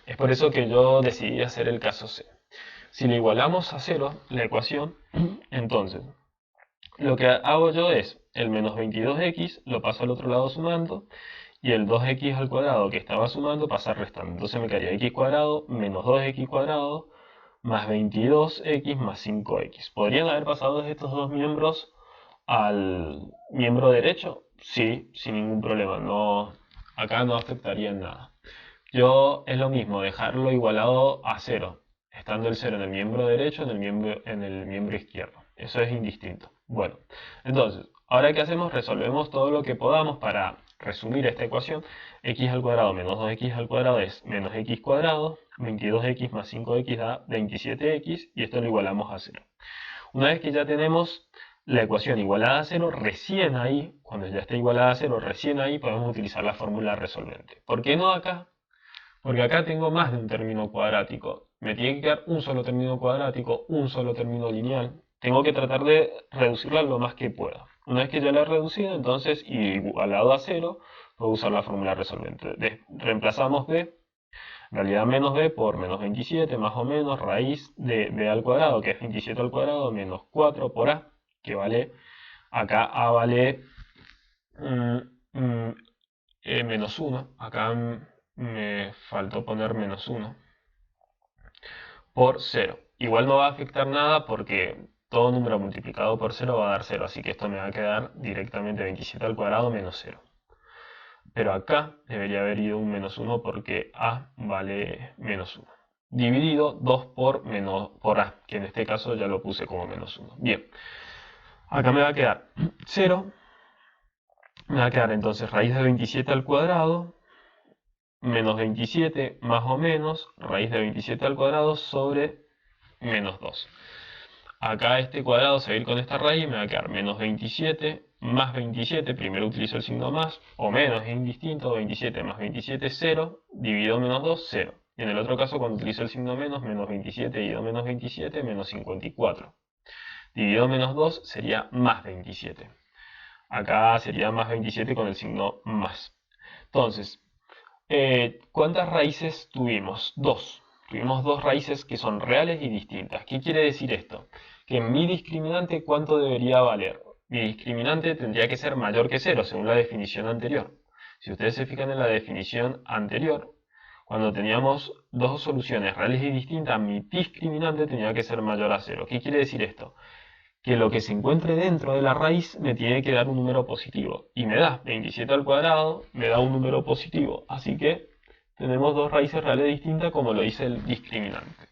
Es por eso que yo decidí hacer el caso C. Si le igualamos a 0 la ecuación, entonces lo que hago yo es el menos 22x lo paso al otro lado sumando y el 2x al cuadrado que estaba sumando pasa restando. Entonces me quedaría x cuadrado menos 2x cuadrado más 22x más 5x. ¿Podrían haber pasado estos dos miembros al miembro derecho? Sí, sin ningún problema. No, acá no afectaría en nada. Yo es lo mismo, dejarlo igualado a 0, estando el 0 en el miembro derecho en el miembro izquierdo. Eso es indistinto. Bueno, entonces, ahora ¿qué hacemos? Resolvemos todo lo que podamos para resumir esta ecuación. X al cuadrado menos 2x al cuadrado es menos x cuadrado, 22x más 5x da 27x y esto lo igualamos a 0. Una vez que ya tenemos la ecuación igualada a 0, recién ahí, cuando ya está igualada a 0, recién ahí podemos utilizar la fórmula resolvente. ¿Por qué no acá? Porque acá tengo más de un término cuadrático. Me tiene que quedar un solo término cuadrático, un solo término lineal. Tengo que tratar de reducirla lo más que pueda. Una vez que ya la he reducido, entonces, igualado a 0, puedo usar la fórmula resolvente. Reemplazamos b, en realidad menos b, por menos 27, más o menos, raíz de b al cuadrado, que es 27 al cuadrado, menos 4 por a, que vale, acá a vale menos 1. Acá me faltó poner menos 1 por 0. Igual no va a afectar nada porque todo número multiplicado por 0 va a dar 0, así que esto me va a quedar directamente 27 al cuadrado menos 0. Pero acá debería haber ido un menos 1 porque a vale menos 1. Dividido 2 por a, que en este caso ya lo puse como menos 1. Bien, acá me va a quedar 0. Me va a quedar entonces raíz de 27 al cuadrado menos 27 más o menos raíz de 27 al cuadrado sobre menos 2. Acá este cuadrado se va a ir con esta raíz, me va a quedar menos 27 más 27, primero utilizo el signo más, o menos, es indistinto, 27 más 27 0, dividido menos 2, 0. Y en el otro caso, cuando utilizo el signo menos 27 dividido menos 27, menos 54. Dividido menos 2 sería más 27. Acá sería más 27 con el signo más. Entonces, ¿cuántas raíces tuvimos? Dos. Tuvimos dos raíces que son reales y distintas. ¿Qué quiere decir esto? Que mi discriminante, ¿cuánto debería valer? Mi discriminante tendría que ser mayor que 0, según la definición anterior. Si ustedes se fijan en la definición anterior, cuando teníamos dos soluciones reales y distintas, mi discriminante tenía que ser mayor a 0. ¿Qué quiere decir esto? Que lo que se encuentre dentro de la raíz me tiene que dar un número positivo. Y me da 27 al cuadrado, me da un número positivo. Así que tenemos dos raíces reales distintas como lo dice el discriminante.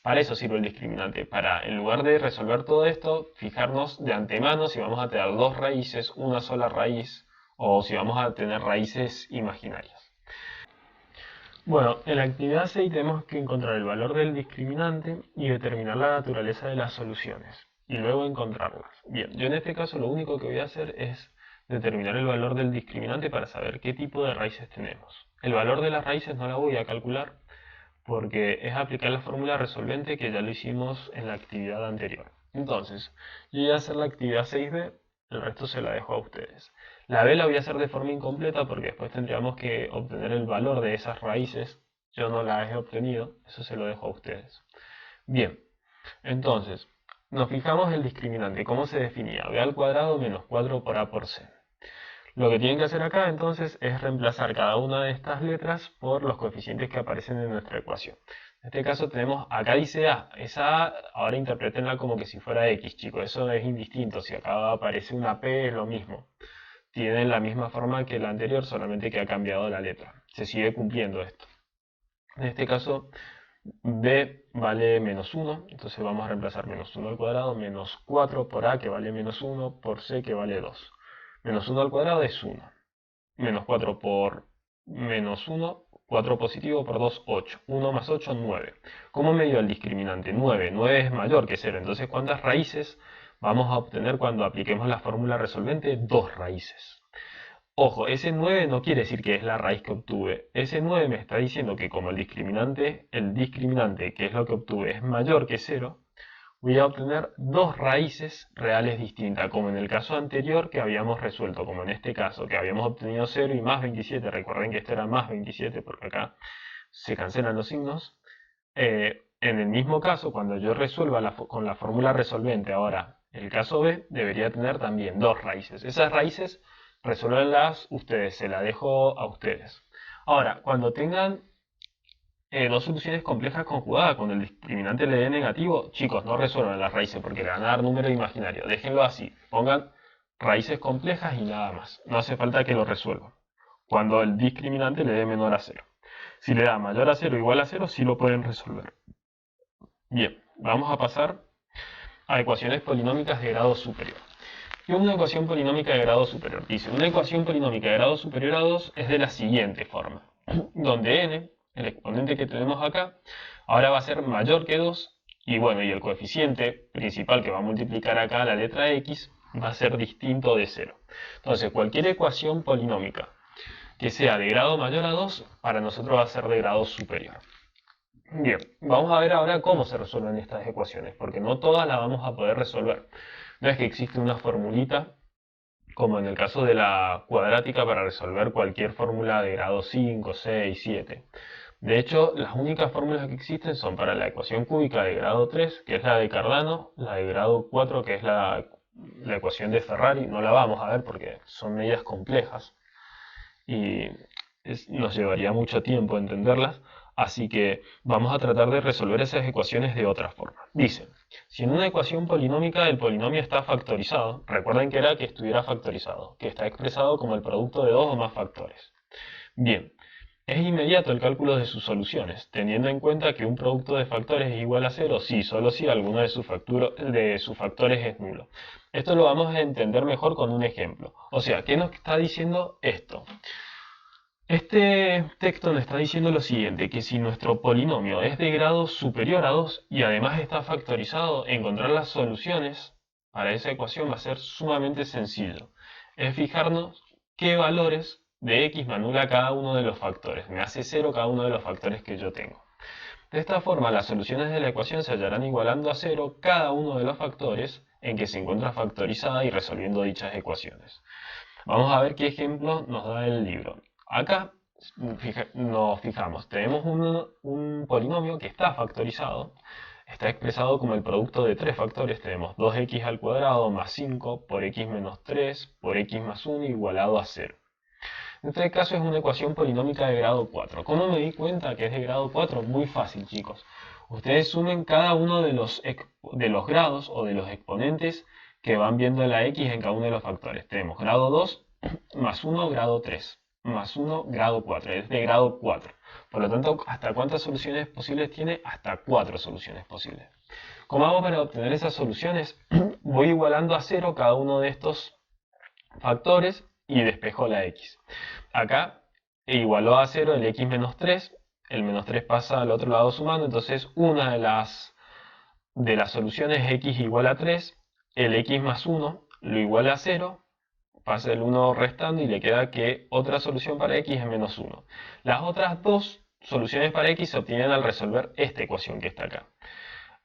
Para eso sirve el discriminante, para en lugar de resolver todo esto, fijarnos de antemano si vamos a tener dos raíces, una sola raíz, o si vamos a tener raíces imaginarias. Bueno, en la actividad 6 tenemos que encontrar el valor del discriminante y determinar la naturaleza de las soluciones, y luego encontrarlas. Bien, yo en este caso lo único que voy a hacer es determinar el valor del discriminante para saber qué tipo de raíces tenemos. El valor de las raíces no la voy a calcular porque es aplicar la fórmula resolvente que ya lo hicimos en la actividad anterior. Entonces, yo voy a hacer la actividad 6b, el resto se la dejo a ustedes. La b la voy a hacer de forma incompleta porque después tendríamos que obtener el valor de esas raíces. Yo no la he obtenido, eso se lo dejo a ustedes. Bien, entonces, nos fijamos el discriminante. ¿Cómo se definía? B al cuadrado menos 4 por A por C. Lo que tienen que hacer acá entonces es reemplazar cada una de estas letras por los coeficientes que aparecen en nuestra ecuación. En este caso tenemos, acá dice A, esa A ahora interpretenla como que si fuera X, chicos, eso es indistinto, si acá aparece una P es lo mismo. Tiene la misma forma que la anterior, solamente que ha cambiado la letra. Se sigue cumpliendo esto. En este caso, B vale menos 1, entonces vamos a reemplazar menos 1 al cuadrado, menos 4 por A que vale menos 1, por C que vale 2. Menos 1 al cuadrado es 1. Menos 4 por menos 1, 4 positivo por 2, 8. 1 más 8, 9. ¿Cómo me dio el discriminante? 9. 9 es mayor que 0. Entonces, ¿cuántas raíces vamos a obtener cuando apliquemos la fórmula resolvente? 2 raíces. Ojo, ese 9 no quiere decir que es la raíz que obtuve. Ese 9 me está diciendo que como el discriminante, que es lo que obtuve, es mayor que 0, voy a obtener dos raíces reales distintas, como en el caso anterior que habíamos resuelto, como en este caso, que habíamos obtenido 0 y más 27. Recuerden que esto era más 27 porque acá se cancelan los signos. En el mismo caso, cuando yo resuelva con la fórmula resolvente ahora el caso B, debería tener también dos raíces. Esas raíces resuélvanlas ustedes, se las dejo a ustedes. Ahora, cuando tengan dos soluciones complejas conjugadas con el discriminante le dé negativo, chicos, no resuelvan las raíces porque le van a dar número imaginario. Déjenlo así, pongan raíces complejas y nada más. No hace falta que lo resuelvan. Cuando el discriminante le dé menor a 0. Si le da mayor a 0 o igual a 0, sí lo pueden resolver. Bien, vamos a pasar a ecuaciones polinómicas de grado superior. ¿Qué es una ecuación polinómica de grado superior? Dice, una ecuación polinómica de grado superior a 2 es de la siguiente forma, donde n, el exponente que tenemos acá, ahora va a ser mayor que 2, y bueno, y el coeficiente principal que va a multiplicar acá la letra x va a ser distinto de 0. Entonces, cualquier ecuación polinómica que sea de grado mayor a 2, para nosotros va a ser de grado superior. Bien, vamos a ver ahora cómo se resuelven estas ecuaciones, porque no todas las vamos a poder resolver. No es que existe una formulita, como en el caso de la cuadrática, para resolver cualquier fórmula de grado 5, 6, 7. De hecho, las únicas fórmulas que existen son para la ecuación cúbica de grado 3, que es la de Cardano, la de grado 4, que es la ecuación de Ferrari. No la vamos a ver porque son medidas complejas y nos llevaría mucho tiempo entenderlas. Así que vamos a tratar de resolver esas ecuaciones de otra forma. Dice, si en una ecuación polinómica el polinomio está factorizado, recuerden que era que estuviera factorizado, que está expresado como el producto de dos o más factores. Bien, es inmediato el cálculo de sus soluciones, teniendo en cuenta que un producto de factores es igual a 0 si, solo si alguno de sus factores es nulo. Esto lo vamos a entender mejor con un ejemplo. O sea, ¿qué nos está diciendo esto? Este texto nos está diciendo lo siguiente, que si nuestro polinomio es de grado superior a 2 y además está factorizado, encontrar las soluciones para esa ecuación va a ser sumamente sencillo. Es fijarnos qué valores de x me anula cada uno de los factores, me hace 0 cada uno de los factores que yo tengo. De esta forma, las soluciones de la ecuación se hallarán igualando a 0 cada uno de los factores en que se encuentra factorizada y resolviendo dichas ecuaciones. Vamos a ver qué ejemplo nos da el libro. Acá nos fijamos, tenemos un polinomio que está factorizado, está expresado como el producto de tres factores, tenemos 2x al cuadrado más 5 por x menos 3 por x más 1 igualado a 0. En este caso es una ecuación polinómica de grado 4. ¿Cómo me di cuenta que es de grado 4? Muy fácil, chicos. Ustedes sumen cada uno de los grados o de los exponentes que van viendo la x en cada uno de los factores. Tenemos grado 2 más 1 grado 3 más 1 grado 4. Es de grado 4. Por lo tanto, ¿hasta cuántas soluciones posibles tiene? Hasta 4 soluciones posibles. ¿Cómo hago para obtener esas soluciones? Voy igualando a 0 cada uno de estos factores y despejo la x. Acá igualó a 0 el x menos 3. el menos 3 pasa al otro lado sumando, entonces una de las soluciones es x igual a 3, el x más 1 lo iguala a 0, pasa el 1 restando y le queda que otra solución para x es menos 1. Las otras dos soluciones para x se obtienen al resolver esta ecuación que está acá.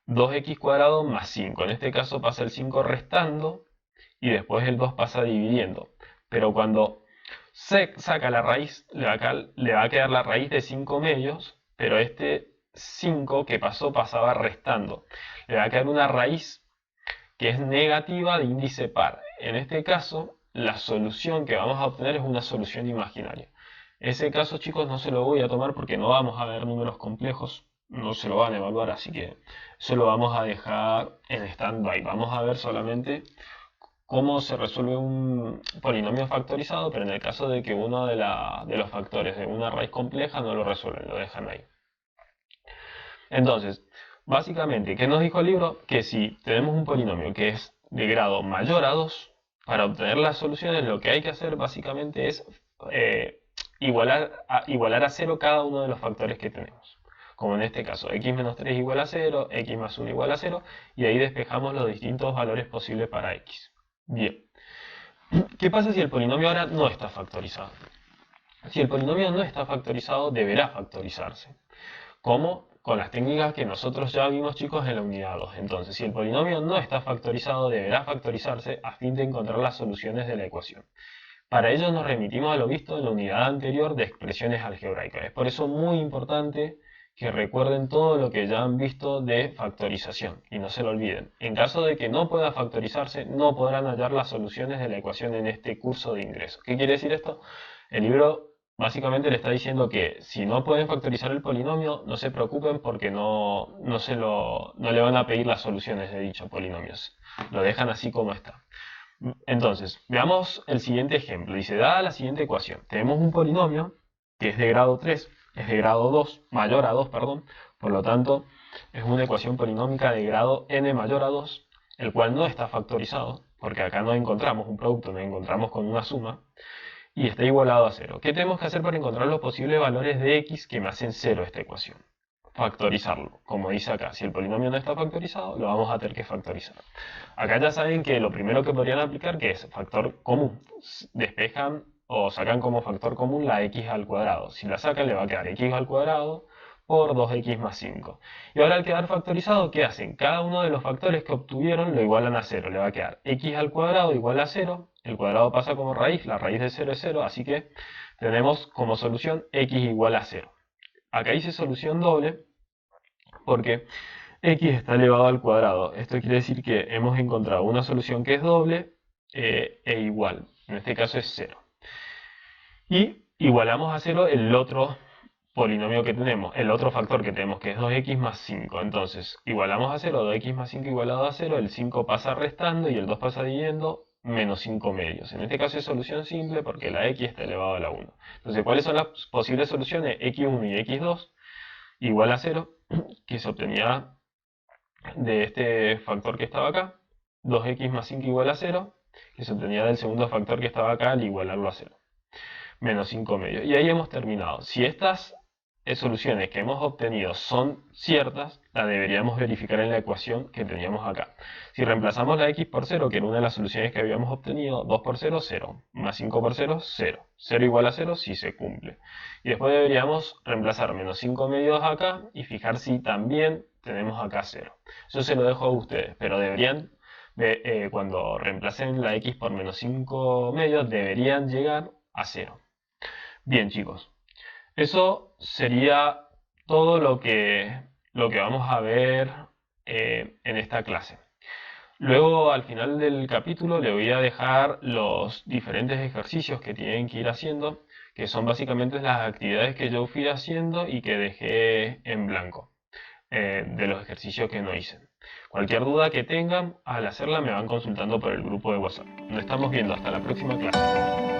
2x cuadrado más 5, en este caso pasa el 5 restando y después el 2 pasa dividiendo. Pero cuando se saca la raíz, le va a quedar la raíz de 5 medios, pero este 5 que pasaba restando. Le va a quedar una raíz que es negativa de índice par. En este caso, la solución que vamos a obtener es una solución imaginaria. Ese caso, chicos, no se lo voy a tomar porque no vamos a ver números complejos, no se lo van a evaluar, así que eso lo vamos a dejar en stand-by. Vamos a ver solamente cómo se resuelve un polinomio factorizado, pero en el caso de que uno de los factores de una raíz compleja no lo resuelven, lo dejan ahí. Entonces, básicamente, ¿qué nos dijo el libro? Que si tenemos un polinomio que es de grado mayor a 2, para obtener las soluciones lo que hay que hacer básicamente es igualar a 0 cada uno de los factores que tenemos. Como en este caso, x menos 3 igual a 0, x más 1 igual a 0, y ahí despejamos los distintos valores posibles para x. Bien. ¿Qué pasa si el polinomio ahora no está factorizado? Si el polinomio no está factorizado, deberá factorizarse. ¿Cómo? Con las técnicas que nosotros ya vimos, chicos, en la unidad 2. Entonces, si el polinomio no está factorizado, deberá factorizarse a fin de encontrar las soluciones de la ecuación. Para ello nos remitimos a lo visto en la unidad anterior de expresiones algebraicas. Es por eso muy importante que recuerden todo lo que ya han visto de factorización y no se lo olviden. En caso de que no pueda factorizarse, no podrán hallar las soluciones de la ecuación en este curso de ingreso. ¿Qué quiere decir esto? El libro básicamente le está diciendo que si no pueden factorizar el polinomio, no se preocupen porque no le van a pedir las soluciones de dicho polinomio. Lo dejan así como está. Entonces, veamos el siguiente ejemplo. Dice, dada la siguiente ecuación, tenemos un polinomio que es de grado 3, es de grado 2, mayor a 2, perdón. Por lo tanto, es una ecuación polinómica de grado n mayor a 2, el cual no está factorizado, porque acá no encontramos un producto, nos encontramos con una suma, y está igualado a 0. ¿Qué tenemos que hacer para encontrar los posibles valores de x que me hacen 0 esta ecuación? Factorizarlo. Como dice acá, si el polinomio no está factorizado, lo vamos a tener que factorizar. Acá ya saben que lo primero que podrían aplicar, que es factor común. Despejan o sacan como factor común la x al cuadrado. Si la sacan, le va a quedar x al cuadrado por 2x más 5. Y ahora al quedar factorizado, ¿qué hacen? Cada uno de los factores que obtuvieron lo igualan a 0. Le va a quedar x al cuadrado igual a 0. El cuadrado pasa como raíz, la raíz de 0 es 0, así que tenemos como solución x igual a 0. Acá hice solución doble porque x está elevado al cuadrado. Esto quiere decir que hemos encontrado una solución que es doble e igual. En este caso es 0. Y igualamos a 0 el otro polinomio que tenemos, el otro factor que tenemos, que es 2x más 5. Entonces, igualamos a 0, 2x más 5 igualado a 0, el 5 pasa restando y el 2 pasa dividiendo, menos 5 medios. En este caso es solución simple porque la x está elevado a la 1. Entonces, ¿cuáles son las posibles soluciones? x1 y x2 igual a 0, que se obtenía de este factor que estaba acá. 2x más 5 igual a 0, que se obtenía del segundo factor que estaba acá al igualarlo a 0. Menos 5 medios. Y ahí hemos terminado. Si estas soluciones que hemos obtenido son ciertas, las deberíamos verificar en la ecuación que teníamos acá. Si reemplazamos la x por 0, que era una de las soluciones que habíamos obtenido, 2 por 0, 0. Más 5 por 0, 0. 0 igual a 0 si se cumple. Y después deberíamos reemplazar menos 5 medios acá y fijar si también tenemos acá 0. Eso se lo dejo a ustedes, pero deberían, cuando reemplacen la x por menos 5 medios, deberían llegar a 0. Bien, chicos. Eso sería todo lo que vamos a ver en esta clase. Luego, al final del capítulo, le voy a dejar los diferentes ejercicios que tienen que ir haciendo, que son básicamente las actividades que yo fui haciendo y que dejé en blanco de los ejercicios que no hice. Cualquier duda que tengan al hacerla me van consultando por el grupo de WhatsApp. Nos estamos viendo hasta la próxima clase.